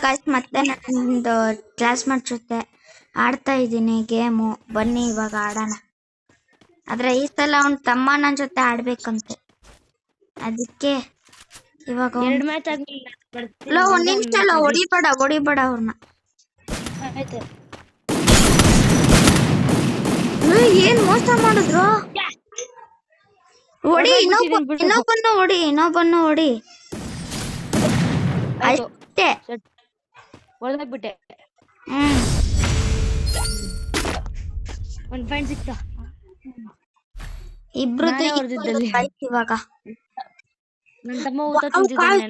Guys ಮತ್ತೆ ನಂದು classmate ಜೊತೆ ಆಡ್ತಾ ಇದ್ದೀನಿ ಗೇಮು. ಬನ್ನಿ ಇವಾಗ ಆಡೋಣ. ಆದ್ರೆ ಈ ಸಲ ಅವ್ನ ತಮ್ಮ ನನ್ನ ಜೊತೆ ಆಡ್ಬೇಕಂತೆ, ಅದಕ್ಕೆ ಇವಾಗ ಎರಡು ಮ್ಯಾಚ್ ಆಗ್ಲಿಲ್ಲ ಇಲ್ಲ ಒಂದ್ ನಿಮಿಷ ಅಲ್ಲ, ಹೊಡಿಬೇಡ ಅವ್ರನ್ನ. ಏನ್ ಮೋಸ ಮಾಡಿದ್ರು. ಹೊಡಿ, ಇನ್ನೊಬ್ಬನ್ನು ಹೊಡಿ ಅಷ್ಟೇ. ಹೊಡೆದಾಕ್ಬಿಟ್ಟೆ. ಒಂದ್ ಪಾಯಿಂಟ್ ಸಿಕ್ತಾ. ಇಬ್ರದ್ದು ಇವಾಗ ನನ್ನ ತಮ್ಮ ಊಟ ತಿಂತಿದ್ದಾನೆ.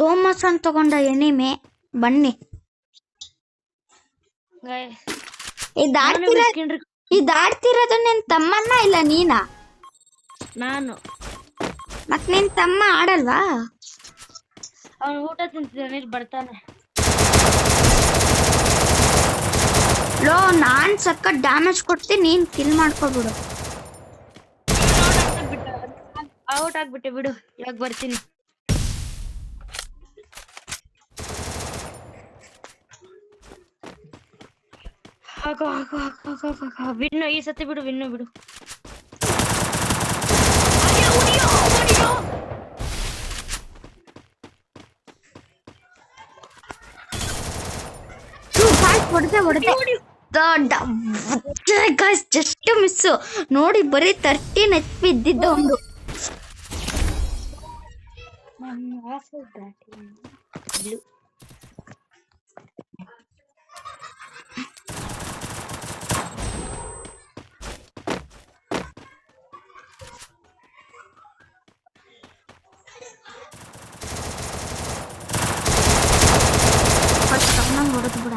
ಥೋಮಸ್ ಅಂತ ತಗೊಂಡ ಎಣಿಮೆ. ಬನ್ನಿ ಇದಾಡ್ತಿರೋದು ನಿನ್ ತಮ್ಮನ್ನ ಇಲ್ಲ ನೀನಾ? ನಾನು. ಮತ್ ನಿನ್ ತಮ್ಮ ಆಡಲ್ವಾ? ಅವನು ಊಟ ತಿಂತಿದ್ದಾನೆ, ಬರ್ತಾನೆ. ಲೋ, ನಾನ್ ಸಖತ್ ಡ್ಯಾಮೇಜ್ ಕೊಡ್ತೀನಿ, ನೀನ್ ಕಿಲ್ ಮಾಡ್ಕೊಬಿಡು. ಔಟ್ ಆಗ್ಬಿಟ್ಟೆ ಬಿಡು, ಇವಾಗ ಬರ್ತೀನಿ. ವಿನ್ನು ಈ ಸತಿ ಬಿಡು, ವಿನ್ನು ಬಿಡು. ಜಸ್ಟ್ ಮಿಸ್ ನೋಡಿ, ಬರೀ 13 HP ಇದ್ದಿದ್ದ ಒಂದು. ಹೊಡೆದು ಬಿಡ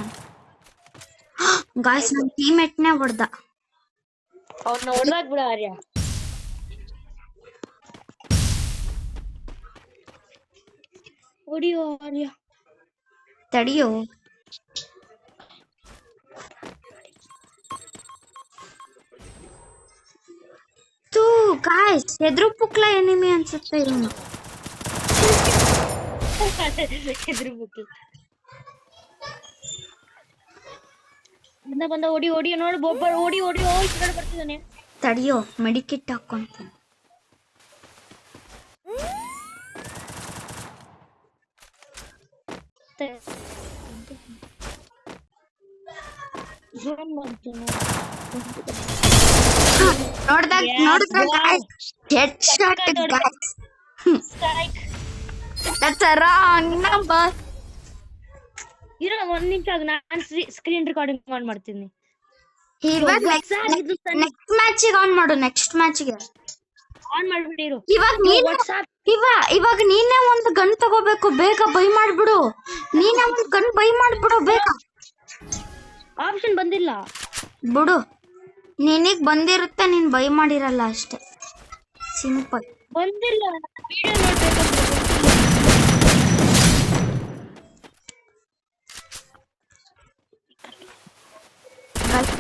ಗಾಯ್ಸ್, ನನ್ನ ಟೀಮ್ಮೇಟ್ನೇ ಹೊಡೆದ. ಅವ್ರನ್ನ ಹೊಡೆದಾಕ್ ಬಿಡ ಆರ್ಯ. ಹೊಡಿಯೋ ಆರ್ಯ, ತಡಿಯೋ. ತೂ ಗಾಯ್ಸ್, ಎದುರು ಪುಕ್ಲ ಎನಿಮಿ ಅನ್ಸುತ್ತೆ ಇವನು. ಎದುರು ಪುಕ್ಲ ಬಂದ ಓಡಿ ನೋಡಿ, ಬೊಬ್ಬರ್ ಓಡಿ ಬರ್ತಿದ್ದಾನೆ. ತಡಿಯೋ, ಮೆಡಿಕಿಟ್ ಹಾಕೊಂತೀನಿ. ಇರೋ ಒಂದ್ ನಿಮಿಷ, ನಾನು ಸ್ಕ್ರೀನ್ ರೆಕಾರ್ಡಿಂಗ್ ಆನ್ ಮಾಡ್ತೀನಿ. ನೆಕ್ಸ್ಟ್ ಮ್ಯಾಚಿಗೆ ಆನ್ ಮಾಡು. ನೆಕ್ಸ್ಟ್ ಮ್ಯಾಚಿಗೆ ಆನ್ ಮಾಡ್ಬಿಟ್ಟಿರು. ಇವಾಗ ನೀನೇ ಒಂದು ಗನ್ ತಗೋಬೇಕು, ಬೇಗ ಬೈ ಮಾಡ್ಬಿಡು. ನೀನೇ ಒಂದು ಗನ್ ಬೈ ಮಾಡ್ಬಿಡು ಬೇಗ. ಆಪ್ಷನ್ ಬಂದಿಲ್ಲ ಬಿಡು, ನಿನಗ್ ಬಂದಿರುತ್ತೆ, ನೀನ್ ಬೈ ಮಾಡಿರಲ್ಲ ಅಷ್ಟೇ, ಸಿಂಪಲ್. ಬಂದಿಲ್ಲ, ವಿಡಿಯೋ ನೋಡ್ಬೇಕು.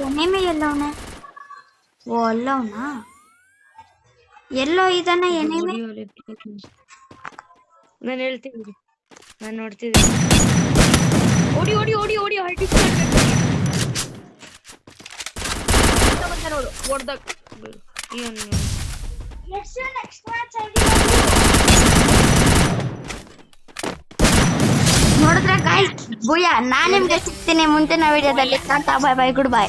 ಎನಿಮಿ ಎಲ್ಲವನ? ಓ ಅಲ್ಲವನ, ಎಲ್ಲೋ ಇದಾನೆ ಎನಿಮಿ. ನಾನು ಹೇಳ್ತೀನಿ, ನಾನು ನೋಡ್ತಿದ್ದೀನಿ. ಓಡಿ ಹಲ್ಟಿ ನೋಡು, ಹೊಡ್ದಾಗ ನೋಡಿದ್ರೆ ಗಾಯ್ಸ್, ಭೂಯ, ನಾನ್ ನಿಮ್ಗೆ ಸಿಗ್ತೀನಿ ಮುಂದಿನ ವಿಡಿಯೋದಲ್ಲಿ. Tata, bye bye, good bye.